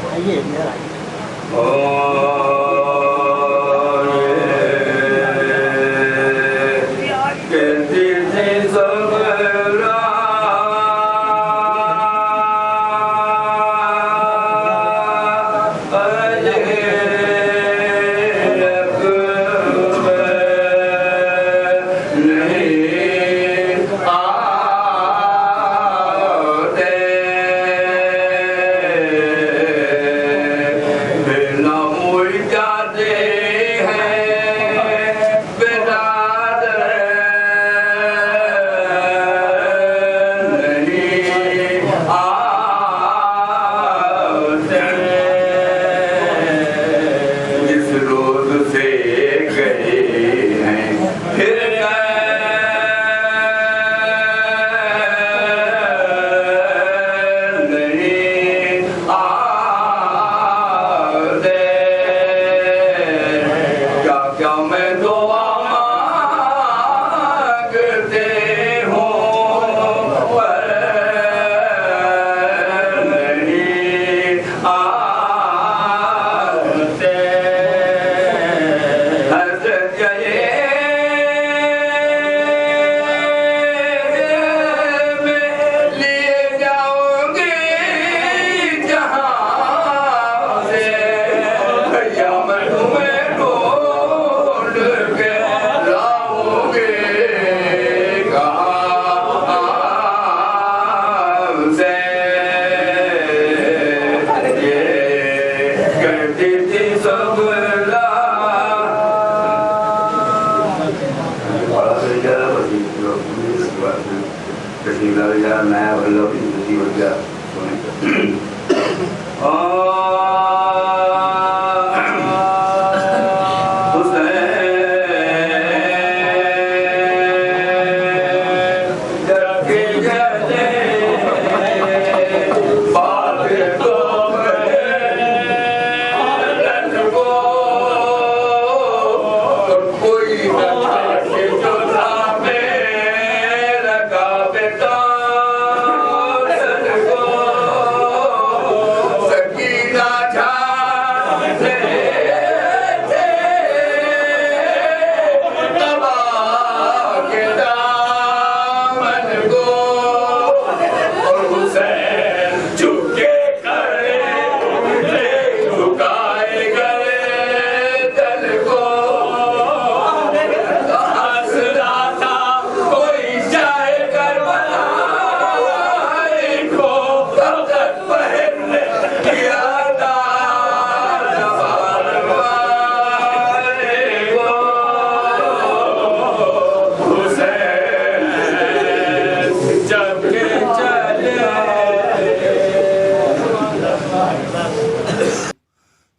आइए इधर आइए।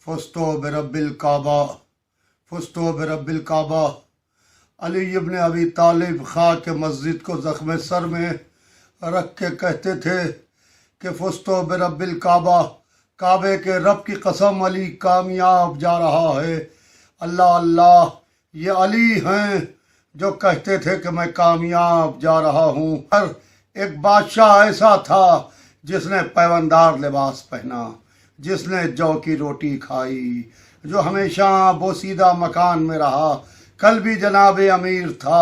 फुस्तो बिरब्बिल काबा फुस्तो बिरब्बिल काबा। अली इब्न अबी तालिब खाक मस्जिद को ज़ख्म सर में रख के कहते थे कि फुस्तो बिरब्बिल काबा, काबे के रब की कसम अली कामयाब जा रहा है। अल्लाह अल्लाह, ये अली हैं जो कहते थे कि मैं कामयाब जा रहा हूँ। हर एक बादशाह ऐसा था जिसने पैवंदार लिबास पहना, जिसने जौ की रोटी खाई, जो हमेशा बोसीदा मकान में रहा। कल भी जनाब अमीर था,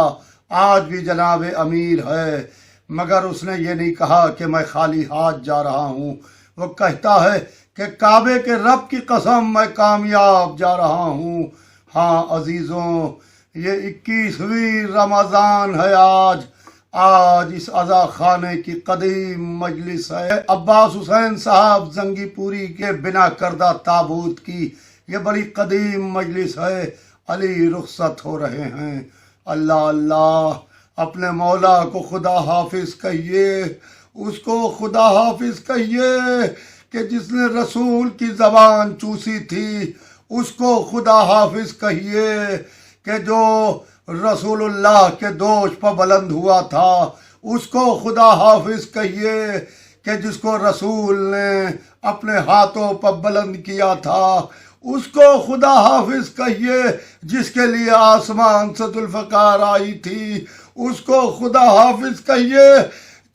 आज भी जनाब अमीर है, मगर उसने ये नहीं कहा कि मैं खाली हाथ जा रहा हूँ। वो कहता है कि काबे के रब की कसम मैं कामयाब जा रहा हूँ। हाँ अजीज़ों, ये 21वीं रमज़ान है आज इस अज़ा खाने की कदीम मजलिस है। अब्बास हुसैन साहब जंगीपुरी के बिना करदा ताबूत की ये बड़ी कदीम मजलिस है। अली रुखसत हो रहे हैं। अल्लाह अल्लाह, अपने मौला को खुदा हाफिज कहिए, उसको खुदा हाफिज कहिए कि जिसने रसूल की ज़बान चूसी थी, उसको खुदा हाफिज कहिए कि जो रसूलुल्लाह के दोष पर बुलंद हुआ था, उसको खुदा हाफिज कहिए कि जिसको रसूल ने अपने हाथों पर बुलंद किया था, उसको खुदा हाफिज कहिए। जिसके लिए आसमान से जुल्फ़कार आई थी, उसको खुदा हाफिज कहिए।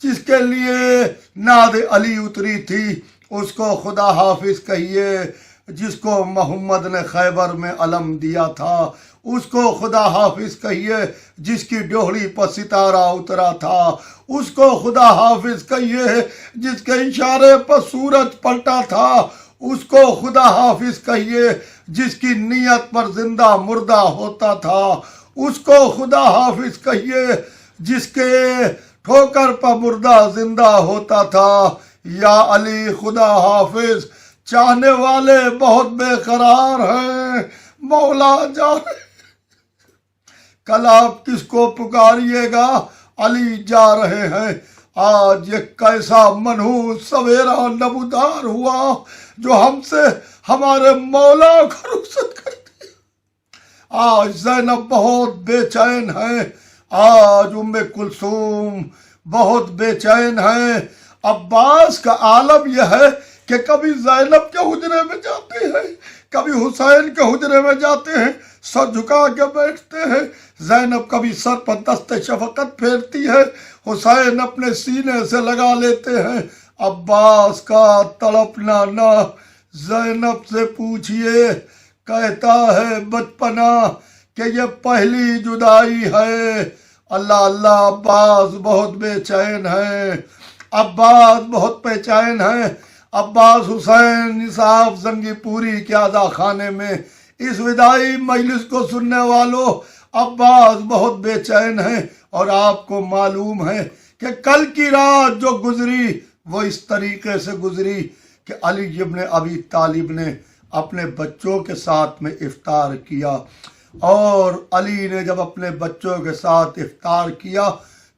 जिसके लिए नाद अली उतरी थी, उसको खुदा हाफिज कहिए। जिसको मोहम्मद ने खैबर में अलम दिया था उसको खुदा हाफिज कहिए। जिसकी डोहड़ी पर सितारा उतरा था उसको खुदा हाफिज कहिए। जिसके इशारे पर सूरज पलटा था उसको खुदा हाफिज कहिए। जिसकी नीयत पर जिंदा मुर्दा होता था उसको खुदा हाफिज कहिए। जिसके ठोकर पर मुर्दा जिंदा होता था। या अली खुदा हाफिज, चाहने वाले बहुत बेकरार हैं, मौला जा कल आप किसको पुकारिएगा, अली जा रहे हैं। आज ये कैसा मनहूस सवेरा नबूदार हुआ जो हमसे हमारे मौला को रुखसत करती है। आज ज़ैनब बहुत बेचैन है। आज उम्मे कुलसूम बहुत बेचैन है। अब्बास का आलम यह है कि कभी ज़ैनब के हुजरे में जाते हैं, कभी हुसैन के हुजरे में जाते हैं, सर झुका के बैठते हैं। ज़ैनब कभी सर पर दस्ते शफकत फेरती है, हुसैन अपने सीने से लगा लेते हैं। अब्बास का तड़पना ना ज़ैनब से पूछिए। कहता है बचपना कि ये पहली जुदाई है। अल्लाह अल्लाह, अब्बास बहुत बेचैन है, अब्बास बहुत बेचैन है। अब्बास हुसैन निसाब जंगीपुरी के आज़ा खाने में इस विदाई मजलिस को सुनने वालों, अब्बास बहुत बेचैन है। और आपको मालूम है कि कल की रात जो गुजरी वो इस तरीके से गुजरी कि अली इब्न अबी तालिब ने अपने बच्चों के साथ में इफ्तार किया। और अली ने जब अपने बच्चों के साथ इफ्तार किया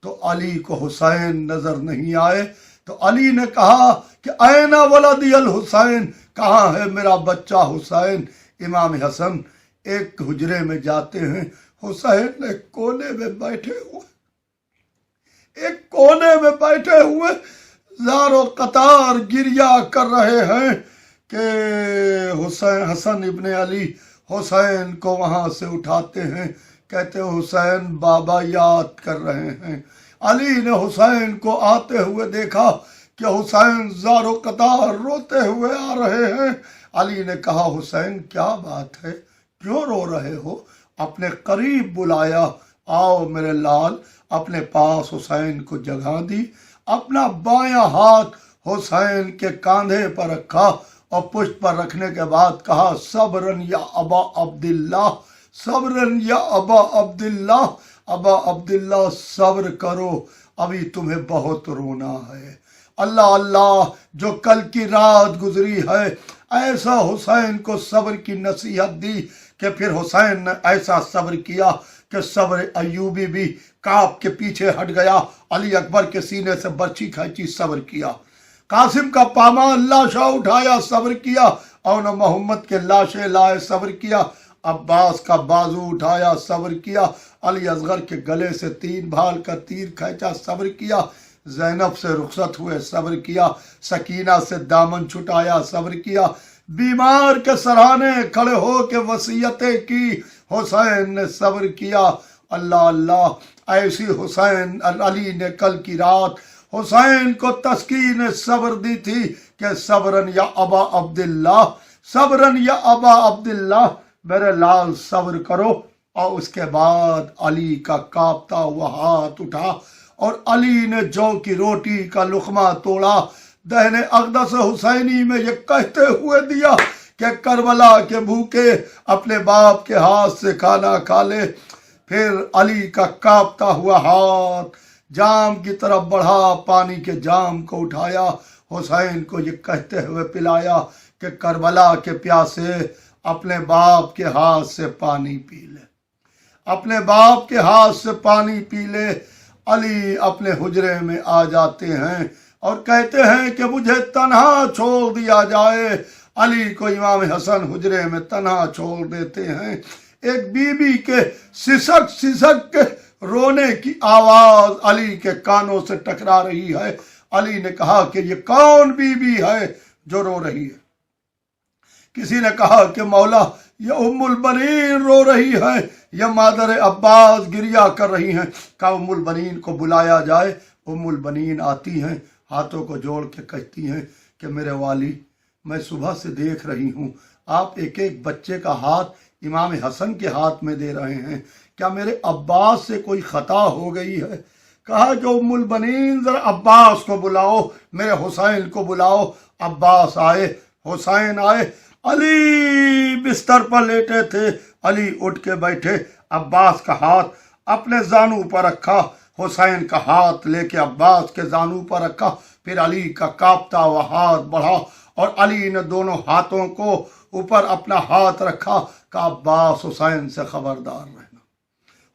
तो अली को हुसैन नजर नहीं आए। तो अली ने कहा कि ऐना वलदी अल हुसैन, कहाँ है मेरा बच्चा हुसैन। इमाम हसन एक हुजरे में जाते हैं, हुसैन एक कोने में बैठे हुए, एक कोने में बैठे हुए ज़ारो कतार गिरिया कर रहे हैं कि हुसैन, हसन इब्ने अली हुसैन को वहां से उठाते हैं। कहते हुसैन बाबा याद कर रहे हैं। अली ने हुसैन को आते हुए देखा कि हुसैन ज़ारो कतार रोते हुए आ रहे हैं। अली ने कहा हुसैन क्या बात है, क्यों रो रहे हो। अपने करीब बुलाया, आओ मेरे लाल। अपने पास हुसैन को जगह दी, अपना बायां हाथ हुसैन के कंधे पर रखा और पुष्प पर रखने के बाद कहा सब्रन या अबा अब्दुल्ला, सब्रन या अबा अब्दुल्ला, अबा अब्दुल्ला सब्र करो, अभी तुम्हें बहुत रोना है। अल्लाह अल्लाह, जो कल की रात गुजरी है ऐसा हुसैन को सब्र की नसीहत दी कि फिर हुसैन ने ऐसा सब्र किया कि सब्र अयूबी भी काब के पीछे हट गया। अली अकबर के सीने से बर्छी खींची, सब्र किया। कासिम का पामान लाशा उठाया, सब्र किया। और मोहम्मद के लाशें लाए, सब्र किया। अब्बास का बाजू उठाया, सब्र किया। अली असगर के गले से तीन भाल का तीर खींचा, सब्र किया। ज़ैनब से रुखसत हुए, सब्र किया। सकीना से दामन छुटाया, सब्र किया। बीमार के सराहने खड़े हो के वसीयतें की, हुसैन ने सब्र किया। अल्लाह अल्लाह, ऐसी हुसैन अली ने कल की रात हुसैन को तस्कीन सब्र दी थी कि सब्रन या अबा अब्दुल्ला, सब्रन या अबा अब्दुल्ला, मेरे लाल सब्र करो। और उसके बाद अली का कांपता हुआ हाथ उठा और अली ने जौ की रोटी का लुकमा तोड़ा, दहने अक़दस हुसैनी में ये कहते हुए दिया कि करबला के भूखे अपने बाप के हाथ से खाना खा ले। फिर अली का कांपता हुआ हाथ जाम की तरफ बढ़ा, पानी के जाम को उठाया, हुसैन को ये कहते हुए पिलाया कि करबला के प्यासे अपने बाप के हाथ से पानी पी ले, अपने बाप के हाथ से पानी पी ले। अली अपने हुजरे में आ जाते हैं और कहते हैं कि मुझे तन्हा छोड़ दिया जाए। अली को इमाम हसन हुजरे में तन्हा छोड़ देते हैं। एक बीबी के सिसक सिसक के रोने की आवाज अली के कानों से टकरा रही है। अली ने कहा कि ये कौन बीबी है जो रो रही है। किसी ने कहा कि मौला ये उम्मुल बनीन रो रही है, यह मादर अब्बास गिरिया कर रही हैं। का उम्मुल बनीन को बुलाया जाए। उम्मुल बनीन आती हैं, हाथों को जोड़ के कहती हैं कि मेरे वाली, मैं सुबह से देख रही हूँ आप एक एक बच्चे का हाथ इमाम हसन के हाथ में दे रहे हैं, क्या मेरे अब्बास से कोई खता हो गई है? कहा कि उम्मुल बनीन जरा अब्बास को बुलाओ, मेरे हुसैन को बुलाओ। अब्बास आए, हुसैन आए। अली बिस्तर पर लेटे थे, अली उठ के बैठे, अब्बास का हाथ अपने जानू पर रखा, हुसैन का हाथ लेके अब्बास के जानू पर रखा। फिर अली का कांपता हुआ हाथ बढ़ा और अली ने दोनों हाथों को ऊपर अपना हाथ रखा। का अब्बास हुसैन से खबरदार रहना,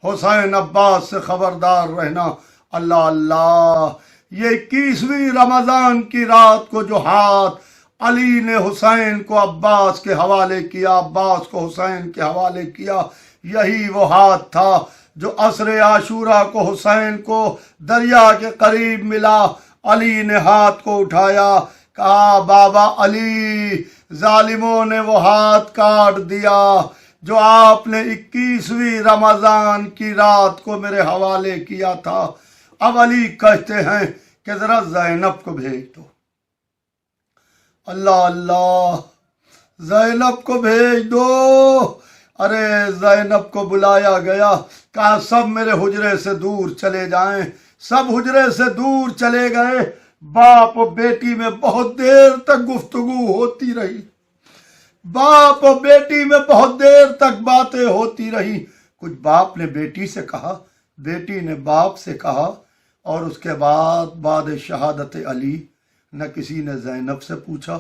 हुसैन अब्बास से खबरदार रहना। अल्लाह अल्लाह, ये 21वीं रमजान की रात को जो हाथ अली ने हुसैन को अब्बास के हवाले किया, अब्बास को हुसैन के हवाले किया, यही वो हाथ था जो असरे आशूरा को हुसैन को दरिया के करीब मिला। अली ने हाथ को उठाया, कहा बाबा अली, जालिमों ने वो हाथ काट दिया जो आपने 21वीं रमजान की रात को मेरे हवाले किया था। अब अली कहते हैं कि जरा ज़ैनब को भेज दो। अल्लाह अल्लाह, ज़ैनब को भेज दो। अरे ज़ैनब को बुलाया गया, कहा सब मेरे हुजरे से दूर चले जाएं। सब हुजरे से दूर चले गए। बाप और बेटी में बहुत देर तक गुफ्तगू होती रही, बाप और बेटी में बहुत देर तक बातें होती रही। कुछ बाप ने बेटी से कहा, बेटी ने बाप से कहा, और उसके बाद शहादत अली न किसी ने ज़ैनब से पूछा,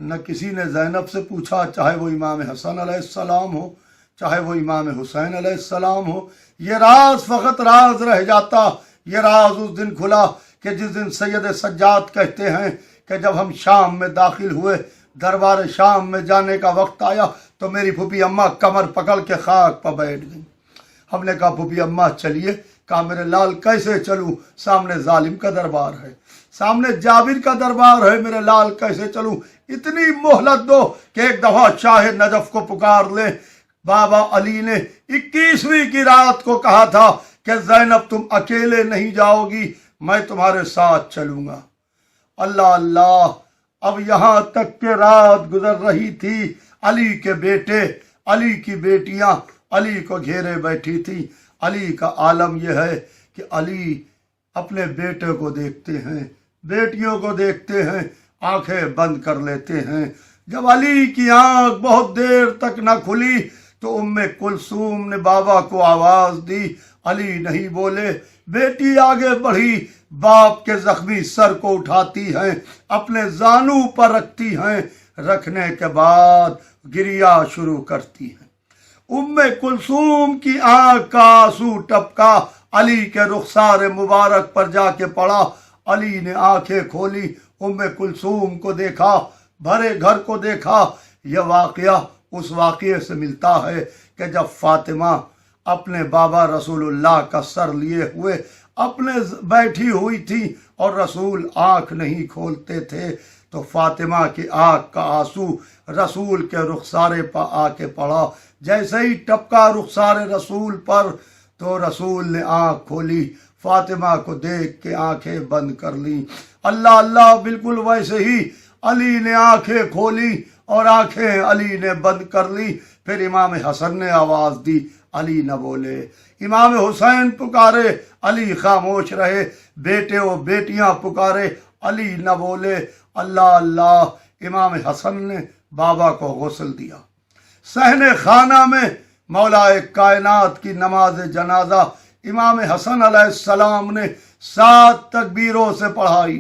न किसी ने ज़ैनब से पूछा, चाहे वो इमाम हसन अलैहिस्सलाम हो, चाहे वो इमाम हुसैन अलैहिस्सलाम हो। ये राज फ़कत राज रह जाता। ये राज उस दिन खुला कि जिस दिन सैयद सज्जाद कहते हैं कि जब हम शाम में दाखिल हुए, दरबार शाम में जाने का वक्त आया, तो मेरी फूफी अम्मा कमर पकड़ के खाक पर बैठ गई। हमने कहा फूफी अम्मा चलिए। कहा मेरे लाल कैसे चलूं, सामने जालिम का दरबार है, सामने जाबिर का दरबार है, मेरे लाल कैसे चलूं? इतनी मोहलत दो कि एक दफा शाह नजफ को पुकार ले। बाबा अली ने 21वीं की रात को कहा था कि ज़ैनब तुम अकेले नहीं जाओगी, मैं तुम्हारे साथ चलूंगा। अल्लाह अल्लाह, अब यहां तक के रात गुजर रही थी। अली के बेटे, अली की बेटियां अली को घेरे बैठी थी। अली का आलम यह है कि अली अपने बेटे को देखते हैं, बेटियों को देखते हैं, आंखें बंद कर लेते हैं। जब अली की आंख बहुत देर तक न खुली तो उम्मे कुलसूम ने बाबा को आवाज दी। अली नहीं बोले। बेटी आगे बढ़ी, बाप के जख्मी सर को उठाती हैं, अपने जानू पर रखती हैं, रखने के बाद गिरिया शुरू करती हैं। उम्मे कुलसूम की आंख का आंसू टपका अली के रुखसार मुबारक पर जाके पड़ा। अली ने आंखें खोली, उम्मे कुलसूम को देखा, भरे घर को देखा। यह वाकया उस वाकये से मिलता है कि जब फातिमा अपने बाबा रसूलुल्लाह का सर लिए हुए अपने बैठी हुई थी और रसूल आंख नहीं खोलते थे, तो फातिमा की आंख का आंसू रसूल के रुखसारे पर आके पड़ा। जैसे ही टपका रुखसारे रसूल पर, तो रसूल ने आंख खोली, फातिमा को देख के आंखें बंद कर ली। अल्लाह अल्लाह, बिल्कुल वैसे ही अली ने आंखें खोली और आंखें अली ने बंद कर ली। फिर इमाम हसन ने आवाज दी, अली न बोले। इमाम हुसैन पुकारे, अली खामोश रहे। बेटे और बेटियां पुकारे, अली न बोले। अल्लाह अल्लाह, इमाम हसन ने बाबा को गुस्ल दिया। सहने खाना में मौलाए कायनात की नमाज जनाजा इमाम हसन अलैहिस्सलाम ने 7 तकबीरों से पढ़ाई।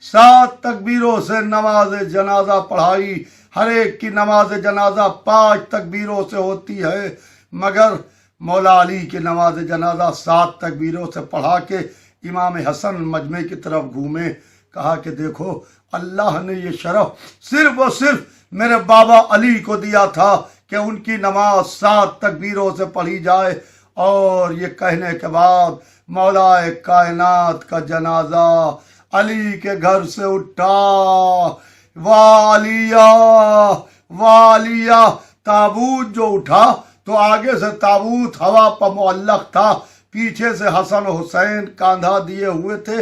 7 तकबीरों से नमाज जनाजा पढ़ाई। हर एक की नमाज जनाजा 5 तकबीरों से होती है, मगर मौला अली की नमाज जनाजा 7 तकबीरों से पढ़ा के इमाम हसन मजमे की तरफ घूमे। कहा कि देखो, अल्लाह ने ये शरफ सिर्फ और सिर्फ मेरे बाबा अली को दिया था कि उनकी नमाज 7 तकबीरों से पढ़ी जाए। और ये कहने के बाद मौलाए कायनात का जनाजा अली के घर से उठा। वालिया वालिया, ताबूत जो उठा तो आगे से ताबूत हवा पर मुअल्लक था, पीछे से हसन हुसैन कांधा दिए हुए थे।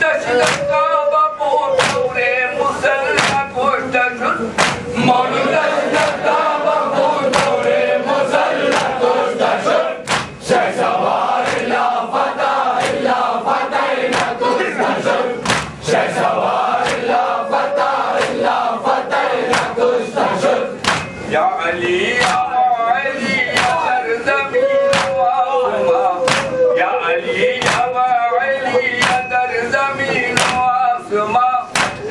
या अली या अली या दरदमी नवासमा या अली या अली या दरदमी नवासमा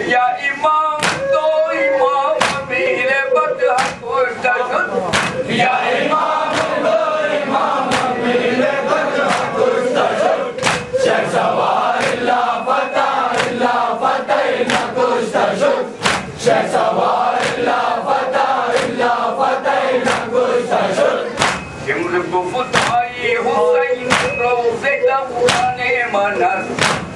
या इमाम तो इमाम मेरे बदह कुर्तशुद या इमाम तो इमाम मेरे बदह कुर्तशुद शेख सवार ला फतह ला फतह ना कुर्तशुद शेख सवार ला फतह ला फतह ना कुर्तशुद सिमर गुफ्ताई हुसैन रोज़े दौराने मनस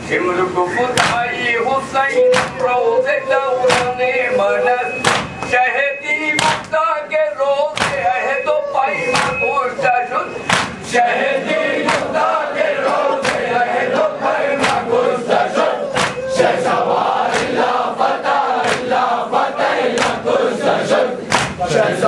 सिमर गुफ्ताई हुसैन रोज़े दौराने मनस शहदी गुफ्ता के रोज़े है तो पाई ना कुर्तशुद शहदी गुफ्ता के रोज़े है तो पाई ना कुर्तशुद शेख सवार ला फतह ना कुर्तशुद शेख